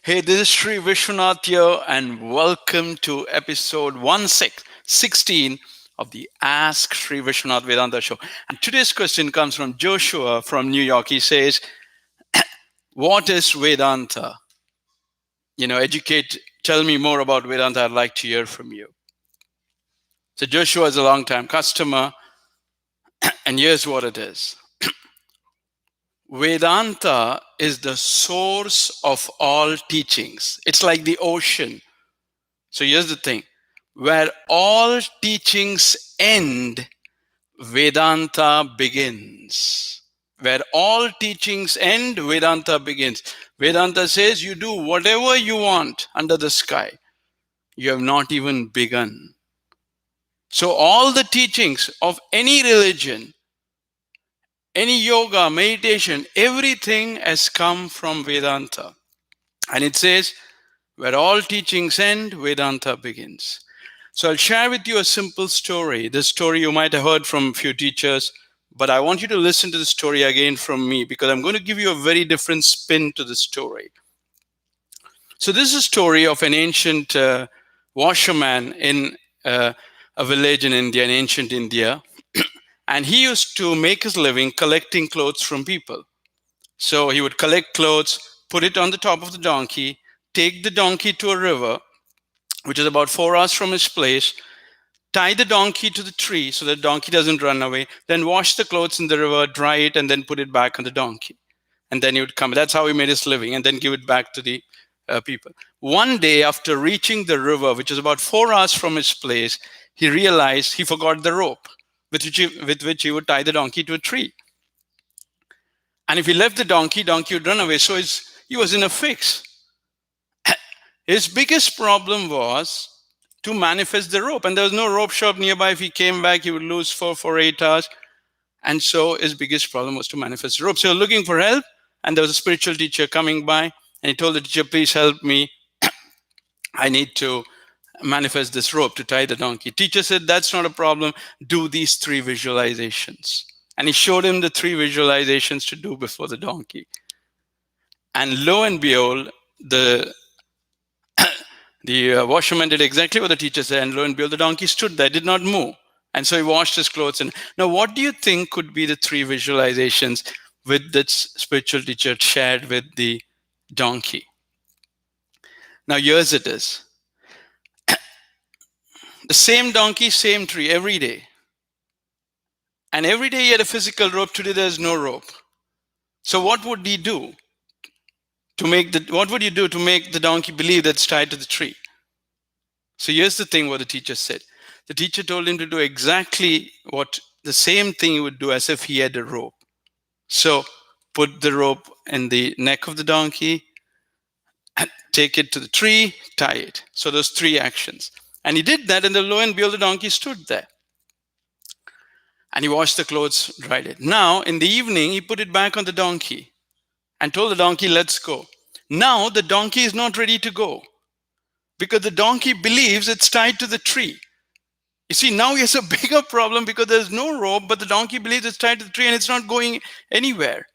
Hey, this is Sri Vishwanath here, and welcome to episode 16 of the Ask Sri Vishwanath Vedanta show. And today's question comes from Joshua from New York. He says, what is Vedanta? Tell me more about Vedanta. I'd like to hear from you. So, Joshua is a long time customer, and here's what it is. Vedanta is the source of all teachings. It's like the ocean. So here's the thing. Where all teachings end, Vedanta begins. Where all teachings end, Vedanta begins. Vedanta says you do whatever you want under the sky. You have not even begun. So all the teachings of any religion, any yoga, meditation, everything has come from Vedanta. And it says, where all teachings end, Vedanta begins. So I'll share with you a simple story. This story you might have heard from a few teachers, but I want you to listen to the story again from me because I'm going to give you a very different spin to the story. So this is a story of an ancient washerman in a village in India, in ancient India. And he used to make his living collecting clothes from people. So he would collect clothes, put it on the top of the donkey, take the donkey to a river, which is about 4 hours from his place, tie the donkey to the tree so the donkey doesn't run away, then wash the clothes in the river, dry it, and then put it back on the donkey. And then he would come. That's how he made his living, and then give it back to the people. One day, after reaching the river, which is about 4 hours from his place, he realized he forgot the rope with which he would tie the donkey to a tree. And if he left the donkey would run away. So he was in a fix. His biggest problem was to manifest the rope. And there was no rope shop nearby. If he came back, he would lose for 8 hours. And so his biggest problem was to manifest the rope. So he was looking for help. And there was a spiritual teacher coming by. And he told the teacher, please help me. I need to manifest this rope to tie the donkey. Teacher said, that's not a problem. Do these 3 visualizations. And he showed him the 3 visualizations to do before the donkey. And lo and behold, the washerman did exactly what the teacher said, and lo and behold, the donkey stood there, did not move. And so he washed his clothes. And now, what do you think could be the 3 visualizations with that spiritual teacher shared with the donkey? Now, here's it is. The same donkey, same tree every day. And every day he had a physical rope. Today there's no rope. So what would he do? What would you do to make the donkey believe that it's tied to the tree? So here's the thing what the teacher said. The teacher told him to do exactly the same thing he would do as if he had a rope. So put the rope in the neck of the donkey, and take it to the tree, tie it. So those 3 actions. And he did that, and lo and behold, the donkey stood there. And he washed the clothes, dried it. Now, in the evening, he put it back on the donkey and told the donkey, let's go. Now, the donkey is not ready to go because the donkey believes it's tied to the tree. You see, now he has a bigger problem because there's no rope, but the donkey believes it's tied to the tree and it's not going anywhere.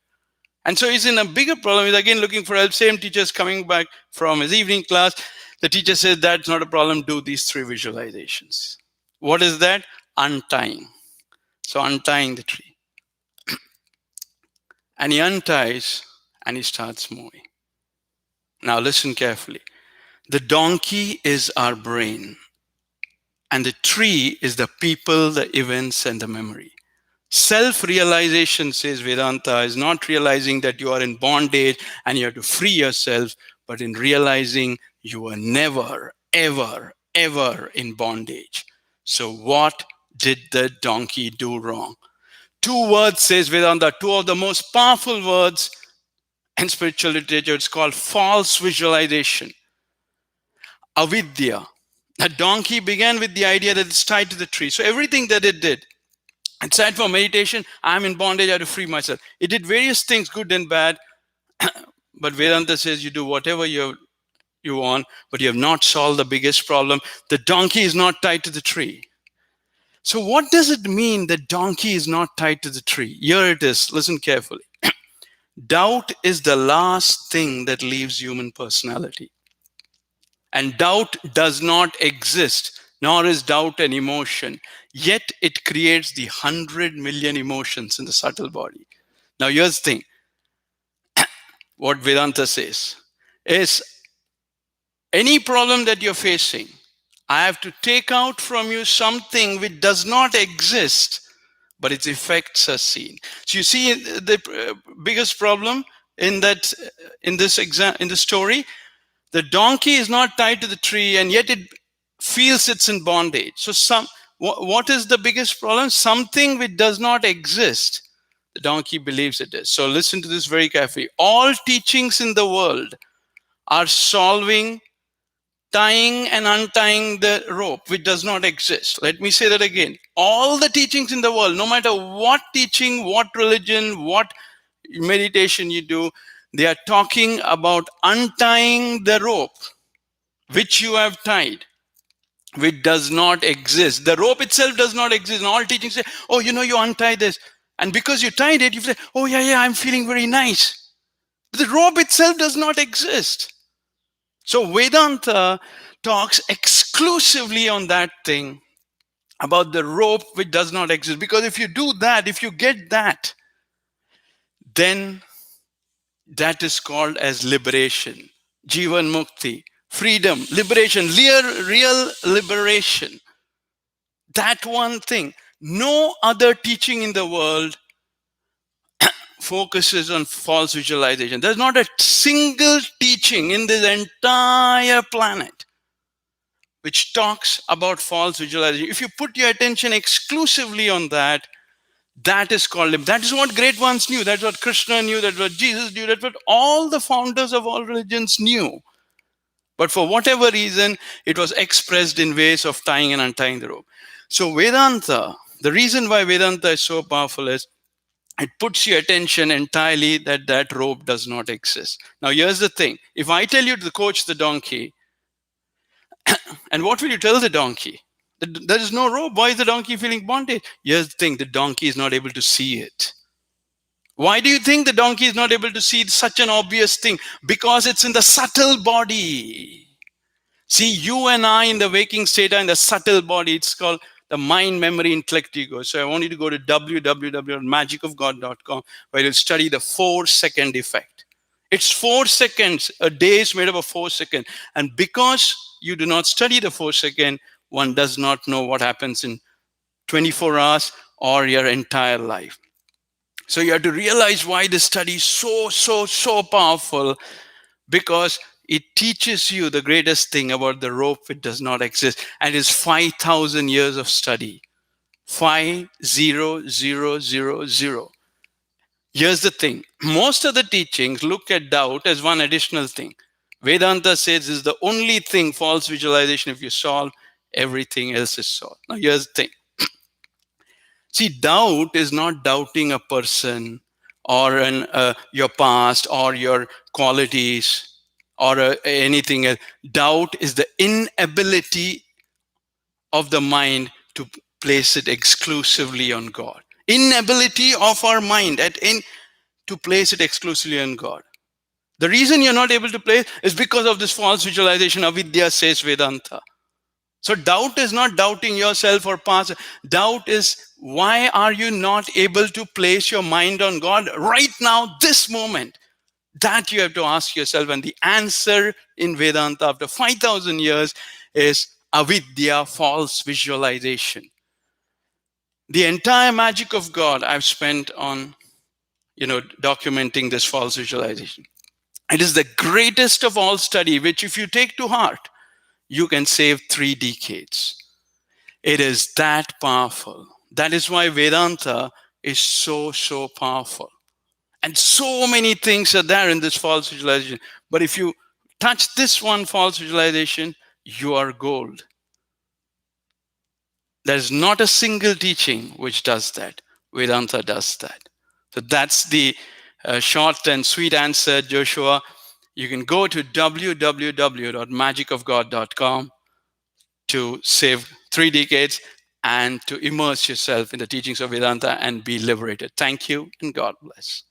And so he's in a bigger problem. He's again looking for help. Same teacher's coming back from his evening class. The teacher says, that's not a problem. Do these 3 visualizations. What is that? Untying. So untying the tree. And he unties and he starts moving. Now listen carefully. The donkey is our brain. And the tree is the people, the events, and the memory. Self-realization, says Vedanta, is not realizing that you are in bondage and you have to free yourself, but in realizing you are never, ever, ever in bondage. So what did the donkey do wrong? 2 words, says Vedanta, 2 of the most powerful words in spiritual literature. It's called false visualization. Avidya. The donkey began with the idea that it's tied to the tree. So everything that it did, it said for meditation, I'm in bondage, I have to free myself. It did various things, good and bad. But Vedanta says you do whatever you want, but you have not solved the biggest problem. The donkey is not tied to the tree. So what does it mean that donkey is not tied to the tree? Here it is. Listen carefully. Doubt is the last thing that leaves human personality. And doubt does not exist, nor is doubt an emotion. Yet it creates the 100 million emotions in the subtle body. Now, here's the thing, what Vedanta says is any problem that you're facing, I have to take out from you something which does not exist, but its effects are seen. So you see the biggest problem in that in this in the story, the donkey is not tied to the tree, and yet it feels it's in bondage. So what is the biggest problem? Something which does not exist. The donkey believes it is. So listen to this very carefully. All teachings in the world are solving tying and untying the rope which does not exist. Let me say that again. All the teachings in the world, no matter what teaching, what religion, what meditation you do, they are talking about untying the rope which you have tied, which does not exist. The rope itself does not exist. And all teachings say, oh, you untie this. And because you tied it, you say, oh, yeah, I'm feeling very nice. But the rope itself does not exist. So Vedanta talks exclusively on that thing about the rope which does not exist. Because if you do that, if you get that, then that is called as liberation, Jivan Mukti, freedom, liberation, real liberation. That one thing. No other teaching in the world focuses on false visualization. There's not a single teaching in this entire planet which talks about false visualization. If you put your attention exclusively on that, that is called him. That is what great ones knew. That's what Krishna knew. That's what Jesus knew. That's what all the founders of all religions knew. But for whatever reason, it was expressed in ways of tying and untying the rope. So Vedanta, the reason why Vedanta is so powerful is it puts your attention entirely that rope does not exist. Now, here's the thing. If I tell you to coach the donkey, and what will you tell the donkey? There is no rope. Why is the donkey feeling bondage? Here's the thing. The donkey is not able to see it. Why do you think the donkey is not able to see such an obvious thing? Because it's in the subtle body. See, you and I in the waking state are in the subtle body. It's called the mind, memory, intellect, ego. So I want you to go to www.magicofgod.com where you'll study the 4-second effect. It's 4 seconds. A day is made up of 4 seconds. And because you do not study the 4 second, one does not know what happens in 24 hours or your entire life. So you have to realize why this study is so powerful, because it teaches you the greatest thing about the rope which does not exist. And it's 5,000 years of study. 5,000. Here's the thing. Most of the teachings look at doubt as one additional thing. Vedanta says is the only thing, false visualization, if you solve, everything else is solved. Now here's the thing. See, doubt is not doubting a person or your past or your qualities or anything else. Doubt is the inability of the mind to place it exclusively on God. Inability of our mind to place it exclusively on God. The reason you're not able to place is because of this false visualization. Avidya, says Vedanta. So doubt is not doubting yourself or past. Doubt is, why are you not able to place your mind on God right now, this moment? That you have to ask yourself. And the answer in Vedanta after 5,000 years is avidya, false visualization. The entire magic of God I've spent on, documenting this false visualization. It is the greatest of all study, which if you take to heart, you can save 3 decades. It is that powerful. That is why Vedanta is so powerful. And so many things are there in this false visualization. But if you touch this one false visualization, you are gold. There's not a single teaching which does that. Vedanta does that. So that's the short and sweet answer, Joshua. You can go to www.magicofgod.com to save 3 decades and to immerse yourself in the teachings of Vedanta and be liberated. Thank you and God bless.